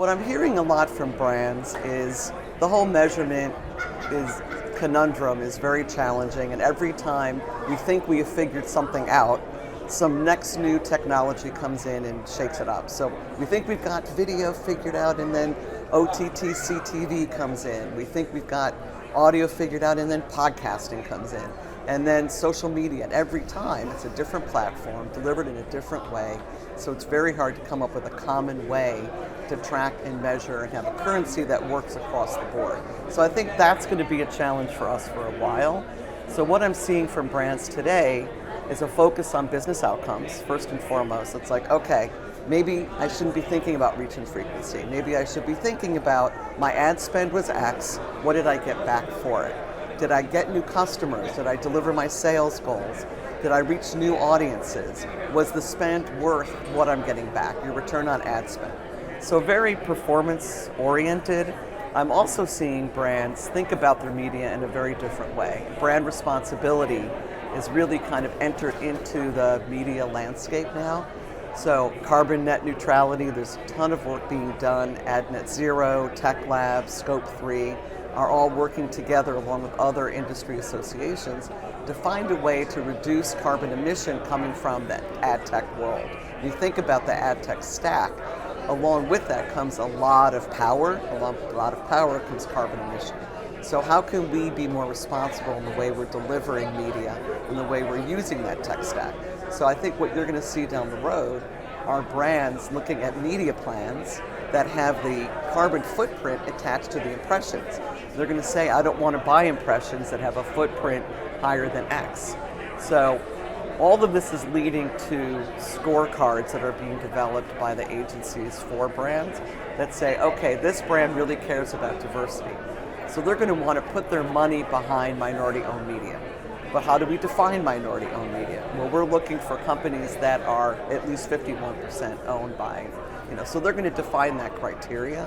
What I'm hearing a lot from brands is the whole measurement is conundrum is very challenging, and every time we think we have figured something out, some next new technology comes in and shakes it up. So we think we've got video figured out, and then OTT CTV comes in. We think we've got audio figured out, and then podcasting comes in. And then social media, and every time it's a different platform delivered in a different way. So it's very hard to come up with a common way to track and measure and have a currency that works across the board. So I think that's going to be a challenge for us for a while. So what I'm seeing from brands today is a focus on business outcomes, first and foremost. It's like, okay, maybe I shouldn't be thinking about reach and frequency. Maybe I should be thinking about my ad spend was X, what did I get back for it? Did I get new customers? Did I deliver my sales goals? Did I reach new audiences? Was the spend worth what I'm getting back, your return on ad spend? So very performance oriented. I'm also seeing brands think about their media in a very different way. Brand responsibility is really kind of entered into the media landscape now. So carbon net neutrality, there's a ton of work being done. Ad Net Zero, Tech Lab, Scope 3 are all working together along with other industry associations to find a way to reduce carbon emission coming from the ad tech world. When you think about the ad tech stack, along with that comes a lot of power. Along with a lot of power comes carbon emission. So how can we be more responsible in the way we're delivering media and the way we're using that tech stack? So I think what you're going to see down the road are brands looking at media plans that have the carbon footprint attached to the impressions. They're going to say, I don't want to buy impressions that have a footprint higher than X. So all of this is leading to scorecards that are being developed by the agencies for brands that say, okay, this brand really cares about diversity. So they're going to want to put their money behind minority-owned media. But how do we define minority-owned media? Well, we're looking for companies that are at least 51% owned by, so they're going to define that criteria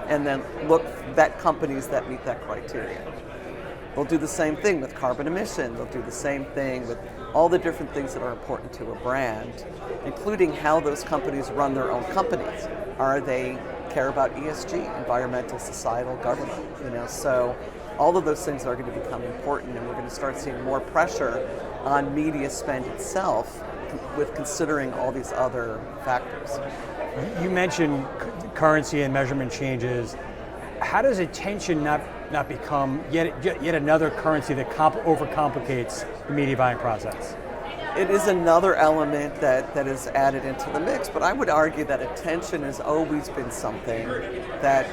and then look at companies that meet that criteria. They'll do the same thing with carbon emission. They'll do the same thing with all the different things that are important to a brand, including how those companies run their own companies. Are they care about ESG, environmental, societal, government? So all of those things are going to become important, and we're going to start seeing more pressure on media spend itself with considering all these other factors. You mentioned currency and measurement changes. How does attention not become yet another currency that overcomplicates the media buying process? It is another element that is added into the mix, but I would argue that attention has always been something that,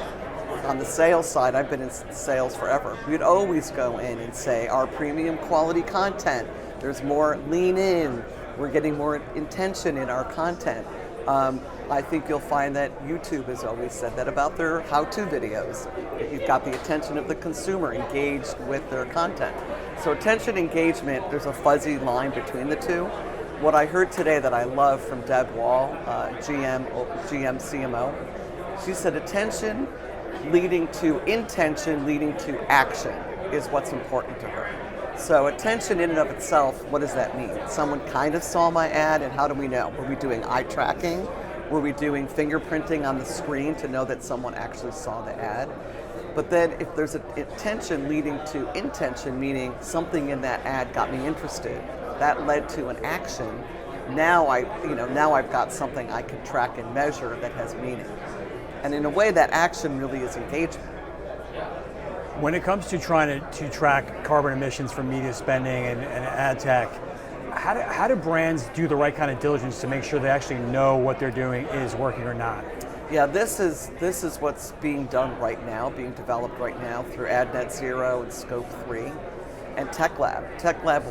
on the sales side, I've been in sales forever. We'd always go in and say, our premium quality content, there's more lean in, we're getting more intention in our content. I think you'll find that YouTube has always said that about their how-to videos. You've got the attention of the consumer engaged with their content. So attention engagement, there's a fuzzy line between the two. What I heard today that I love from Deb Wall, GM CMO, she said attention leading to intention, leading to action is what's important to her. So attention in and of itself, what does that mean? Someone kind of saw my ad, and how do we know? Were we doing eye tracking? Were we doing fingerprinting on the screen to know that someone actually saw the ad? But then if there's an attention leading to intention, meaning something in that ad got me interested, that led to an action, now I've got something I can track and measure that has meaning. And in a way, that action really is engagement. When it comes to trying to track carbon emissions from media spending and ad tech, how do brands do the right kind of diligence to make sure they actually know what they're doing is working or not? Yeah, this is what's being done right now, being developed right now through Ad Net Zero and Scope 3 and Tech Lab. Tech Lab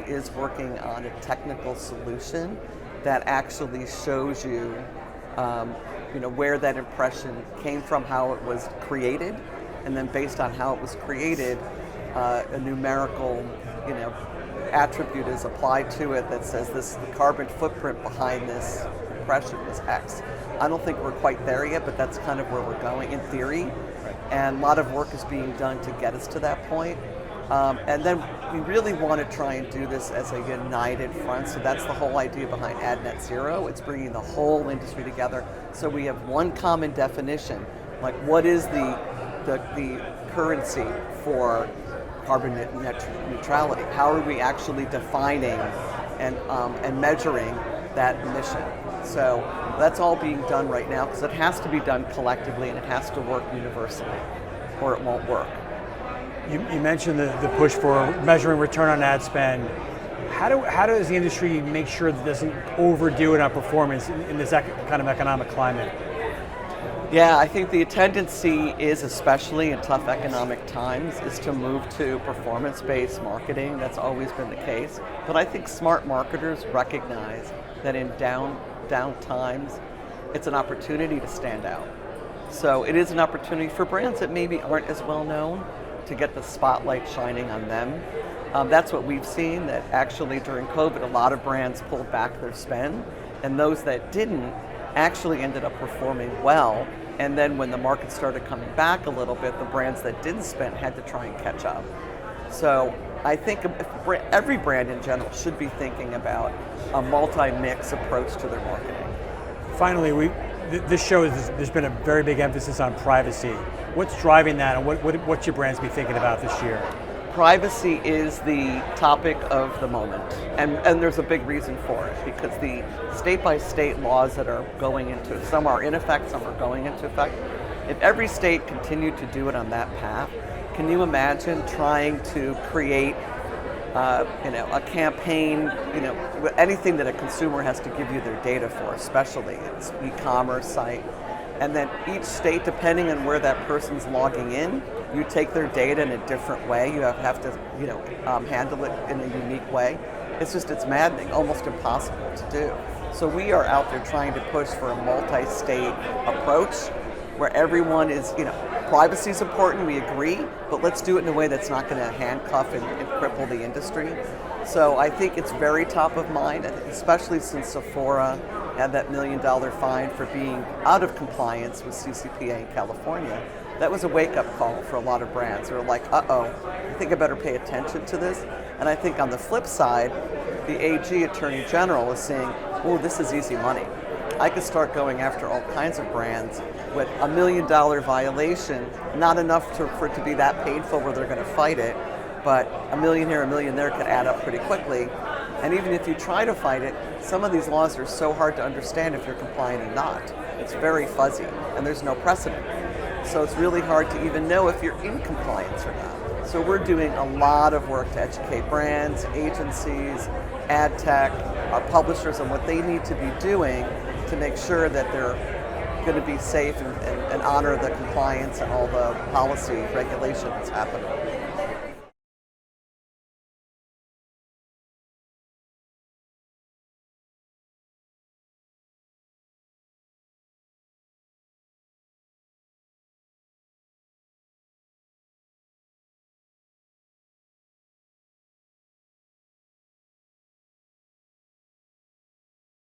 is working on a technical solution that actually shows you, where that impression came from, how it was created, and then based on how it was created, a numerical, attribute is applied to it that says the carbon footprint behind this impression is X. I don't think we're quite there yet, but that's kind of where we're going in theory. And a lot of work is being done to get us to that point. And then we really want to try and do this as a united front. So that's the whole idea behind Ad Net Zero. It's bringing the whole industry together. So we have one common definition, like what is the currency for carbon net neutrality? How are we actually defining and measuring that emission? So that's all being done right now because it has to be done collectively and it has to work universally or it won't work. You mentioned the push for measuring return on ad spend. How does the industry make sure that it doesn't overdo it on performance in this kind of economic climate? Yeah, I think the tendency is, especially in tough economic times, is to move to performance-based marketing. That's always been the case. But I think smart marketers recognize that in down times, it's an opportunity to stand out. So it is an opportunity for brands that maybe aren't as well known to get the spotlight shining on them. That's what we've seen, that actually during COVID, a lot of brands pulled back their spend, and those that didn't actually ended up performing well. And then when the market started coming back a little bit, the brands that didn't spend had to try and catch up. So I think every brand in general should be thinking about a multi-mix approach to their marketing. Finally, this show, there's been a very big emphasis on privacy. What's driving that, and what should brands be thinking about this year? Privacy is the topic of the moment, and there's a big reason for it, because the state-by-state laws that are going into, some are in effect, some are going into effect. If every state continued to do it on that path, can you imagine trying to create a campaign, anything that a consumer has to give you their data for, especially its e-commerce site, and then each state, depending on where that person's logging in, you take their data in a different way. You have to, handle it in a unique way. It's maddening, almost impossible to do. So we are out there trying to push for a multi-state approach where everyone is, privacy is important, we agree, but let's do it in a way that's not going to handcuff and cripple the industry. So I think it's very top of mind, especially since Sephora had that $1 million fine for being out of compliance with CCPA in California. That was a wake-up call for a lot of brands. They're like, I think I better pay attention to this. And I think on the flip side, the AG, Attorney General, is saying, oh, this is easy money. I could start going after all kinds of brands with $1 million violation, not enough for it to be that painful where they're going to fight it, but $1 million here, $1 million there could add up pretty quickly. And even if you try to fight it, some of these laws are so hard to understand if you're compliant or not. It's very fuzzy, and there's no precedent. So it's really hard to even know if you're in compliance or not. So we're doing a lot of work to educate brands, agencies, ad tech, our publishers on what they need to be doing to make sure that they're going to be safe and honor the compliance and all the policy regulation that's happening.